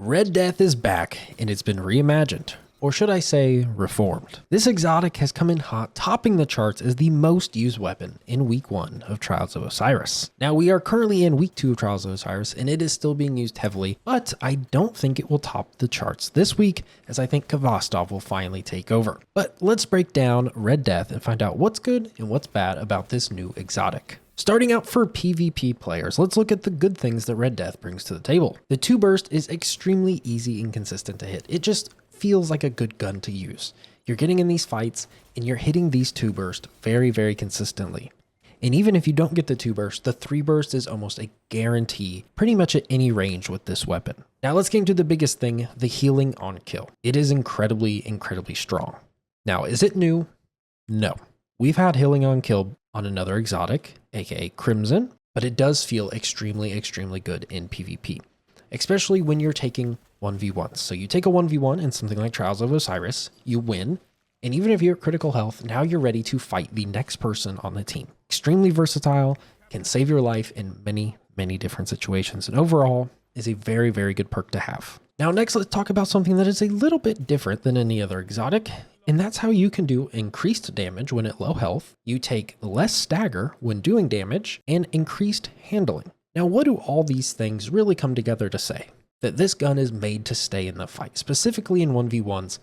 Red Death is back, and it's been reimagined, or should I say reformed. This exotic has come in hot, topping the charts as the most used weapon in week 1 of Trials of Osiris. Now we are currently in week 2 of Trials of Osiris, and it is still being used heavily, but I don't think it will top the charts this week, as I think Kvastov will finally take over. But let's break down Red Death and find out what's good and what's bad about this new exotic. Starting out for PvP players, let's look at the good things that Red Death brings to the table. The 2 burst is extremely easy and consistent to hit. It just feels like a good gun to use. You're getting in these fights and you're hitting these 2 burst very, very consistently. And even if you don't get the 2 burst, the 3 burst is almost a guarantee pretty much at any range with this weapon. Now let's get into the biggest thing, the healing on kill. It is incredibly, incredibly strong. Now, is it new? No. We've had healing on kill on another exotic, aka Crimson, but it does feel extremely, extremely good in PvP, especially when you're taking 1v1s. So you take a 1v1 in something like Trials of Osiris, you win, and even if you're at critical health, now you're ready to fight the next person on the team. Extremely versatile, can save your life in many, many different situations, and overall is a very, very good perk to have. Now next, let's talk about something that is a little bit different than any other exotic, and that's how you can do increased damage when at low health, you take less stagger when doing damage, and increased handling. Now what do all these things really come together to say? That this gun is made to stay in the fight. Specifically in 1v1s,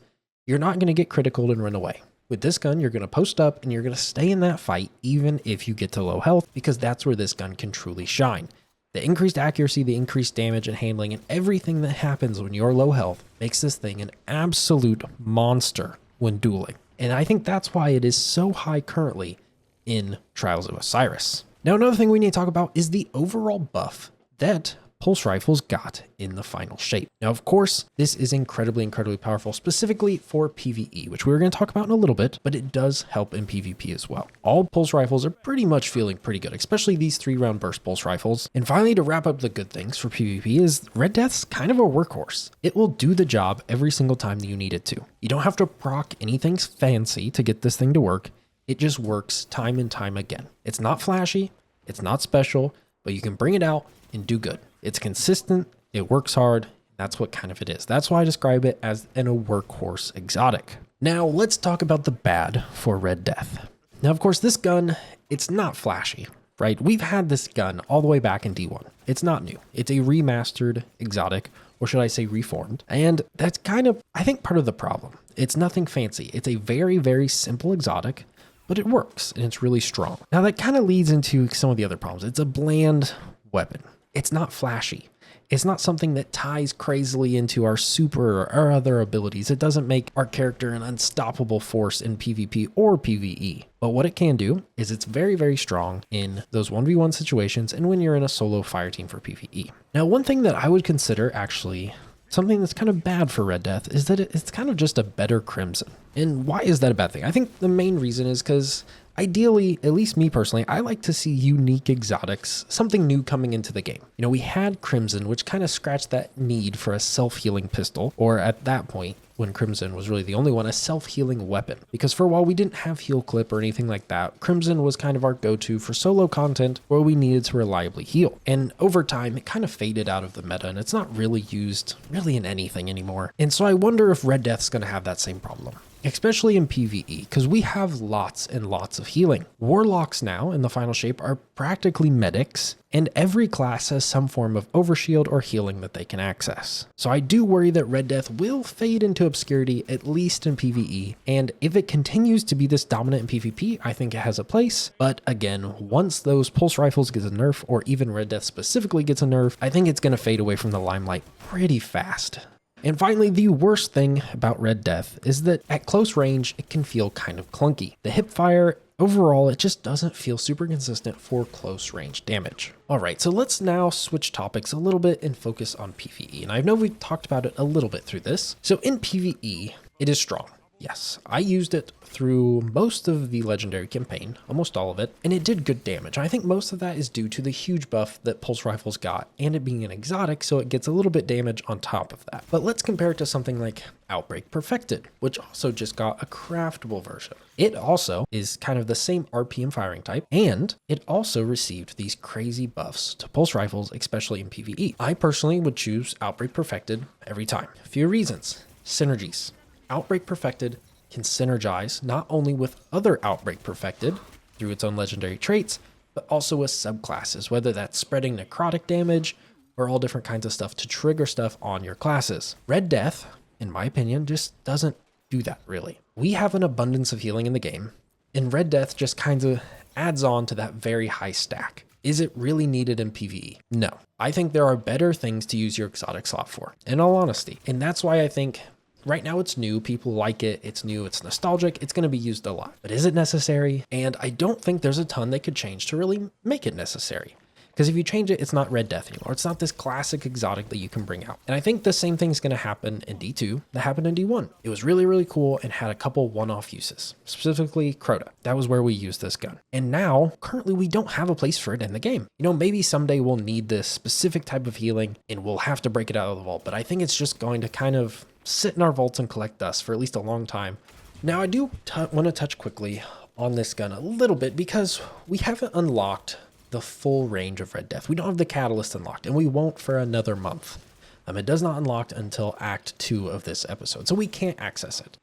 you're not going to get criticaled and run away. With this gun, you're going to post up and you're going to stay in that fight even if you get to low health, because that's where this gun can truly shine. The increased accuracy, the increased damage and handling, and everything that happens when you're low health makes this thing an absolute monster when dueling. And I think that's why it is so high currently in Trials of Osiris. Now another thing we need to talk about is the overall buff that pulse rifles got in the Thefinalshape. Now of course, this is incredibly, incredibly powerful, specifically for PvE, which we're going to talk about in a little bit, but it does help in PvP as well. All pulse rifles are pretty much feeling pretty good, especially these 3-round burst pulse rifles. And finally, to wrap up the good things for PvP is Red Death's kind of a workhorse. It will do the job every single time that you need it to. You don't have to proc anything fancy to get this thing to work. It just works time and time again. It's not flashy, it's not special, but you can bring it out and do good. It's consistent, it works hard, that's what kind of it is. That's why I describe it as a workhorse exotic. Now let's talk about the bad for Red Death. Now of course this gun, it's not flashy, right? We've had this gun all the way back in D1. It's not new. It's a remastered exotic, or should I say reformed. And that's kind of, I think, part of the problem. It's nothing fancy. It's a very, very simple exotic, but it works and it's really strong. Now that kind of leads into some of the other problems. It's a bland weapon. It's not flashy. It's not something that ties crazily into our super or our other abilities. It doesn't make our character an unstoppable force in PvP or PvE. But what it can do is it's very, very strong in those 1v1 situations and when you're in a solo fire team for PvE. Now, one thing that I would consider actually something that's kind of bad for Red Death is that it's kind of just a better Crimson. And why is that a bad thing? I think the main reason is because ideally, at least me personally, I like to see unique exotics, something new coming into the game. You know, we had Crimson, which kind of scratched that need for a self-healing pistol, or at that point, when Crimson was really the only one, a self-healing weapon. Because for a while we didn't have heal clip or anything like that, Crimson was kind of our go-to for solo content where we needed to reliably heal. And over time, it kind of faded out of the meta and it's not really used really in anything anymore. And so I wonder if Red Death's going to have that same problem, especially in PvE, because we have lots and lots of healing. Warlocks now in the Thefinalshape are practically medics, and every class has some form of overshield or healing that they can access. So I do worry that Red Death will fade into obscurity, at least in PvE, and if it continues to be this dominant in PvP, I think it has a place. But again, once those pulse rifles get a nerf, or even Red Death specifically gets a nerf, I think it's going to fade away from the limelight pretty fast. And finally, the worst thing about Red Death is that at close range, it can feel kind of clunky. The hip fire, overall, it just doesn't feel super consistent for close range damage. All right, so let's now switch topics a little bit and focus on PvE. And I know we've talked about it a little bit through this. So in PvE, it is strong. Yes, I used it through most of the legendary campaign, almost all of it, and it did good damage. I think most of that is due to the huge buff that pulse rifles got and it being an exotic, so it gets a little bit damage on top of that. But let's compare it to something like Outbreak Perfected, which also just got a craftable version. It also is kind of the same RP and firing type, and it also received these crazy buffs to pulse rifles, especially in PvE. I personally would choose Outbreak Perfected every time. A few reasons. Synergies. Outbreak Perfected can synergize not only with other Outbreak Perfected through its own legendary traits, but also with subclasses, whether that's spreading necrotic damage or all different kinds of stuff to trigger stuff on your classes. Red Death, in my opinion, just doesn't do that really. We have an abundance of healing in the game, and Red Death just kind of adds on to that very high stack. Is it really needed in PvE? No. I think there are better things to use your exotic slot for, in all honesty. And that's why I think right now it's new, people like it, it's new, it's nostalgic, it's going to be used a lot. But is it necessary? And I don't think there's a ton they could change to really make it necessary. Because if you change it, it's not Red Death anymore. It's not this classic exotic that you can bring out. And I think the same thing's going to happen in D2 that happened in D1. It was really, really cool and had a couple one-off uses, specifically Crota. That was where we used this gun. And now, currently, we don't have a place for it in the game. You know, maybe someday we'll need this specific type of healing and we'll have to break it out of the vault. But I think it's just going to kind of sit in our vaults and collect dust for at least a long time. Now, I do want to touch quickly on this gun a little bit because we haven't unlocked the full range of Red Death. We don't have the catalyst unlocked, and we won't for another month. It does not unlock until Act 2 of this episode, so we can't access it.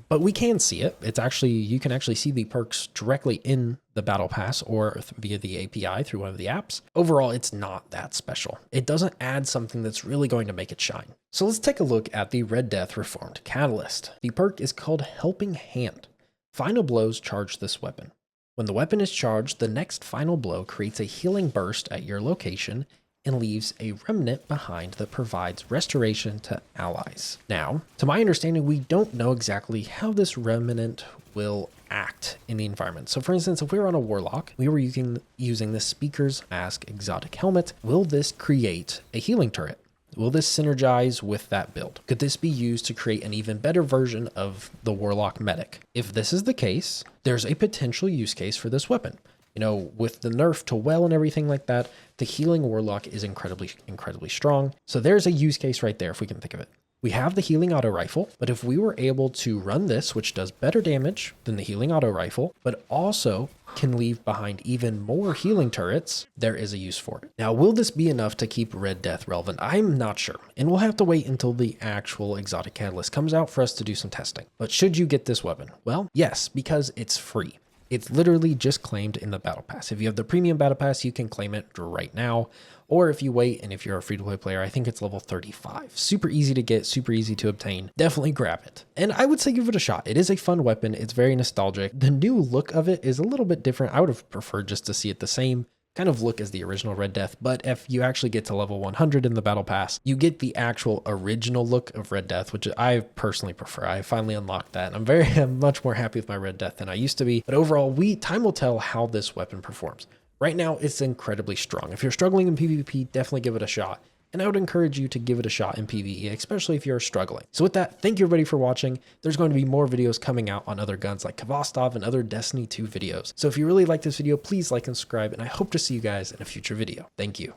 But we can see it. It's actually, you can actually see the perks directly in the Battle Pass or via the API through one of the apps. Overall, it's not that special. It doesn't add something that's really going to make it shine. So let's take a look at the Red Death Reformed Catalyst. The perk is called Helping Hand. Final blows charge this weapon. When the weapon is charged, the next final blow creates a healing burst at your location and leaves a remnant behind that provides restoration to allies. Now, to my understanding, we don't know exactly how this remnant will act in the environment. So for instance, if we were on a warlock, we were using the Speaker's Mask exotic helmet, will this create a healing turret? Will this synergize with that build? Could this be used to create an even better version of the Warlock Medic? If this is the case, there's a potential use case for this weapon. You know, with the nerf to well and everything like that, the healing Warlock is incredibly, incredibly strong. So there's a use case right there if we can think of it. We have the healing auto rifle, but if we were able to run this, which does better damage than the healing auto rifle, but also can leave behind even more healing turrets, there is a use for it. Now, will this be enough to keep Red Death relevant? I'm not sure, and we'll have to wait until the actual exotic catalyst comes out for us to do some testing. But should you get this weapon? Well, yes, because it's free. It's literally just claimed in the Battle Pass. If you have the premium Battle Pass, you can claim it right now. Or if you wait, and if you're a free-to-play player, I think it's level 35. Super easy to get, super easy to obtain. Definitely grab it. And I would say give it a shot. It is a fun weapon. It's very nostalgic. The new look of it is a little bit different. I would have preferred just to see it the same kind of look as the original Red Death, but if you actually get to level 100 in the Battle Pass, you get the actual original look of Red Death, which I personally prefer. I finally unlocked that, and I'm much more happy with my Red Death than I used to be. But overall, time will tell how this weapon performs. Right now, it's incredibly strong. If you're struggling in PvP, definitely give it a shot. And I would encourage you to give it a shot in PvE, especially if you're struggling. So with that, thank you everybody for watching. There's going to be more videos coming out on other guns like Kvostov and other Destiny 2 videos. So if you really like this video, please like and subscribe, and I hope to see you guys in a future video. Thank you.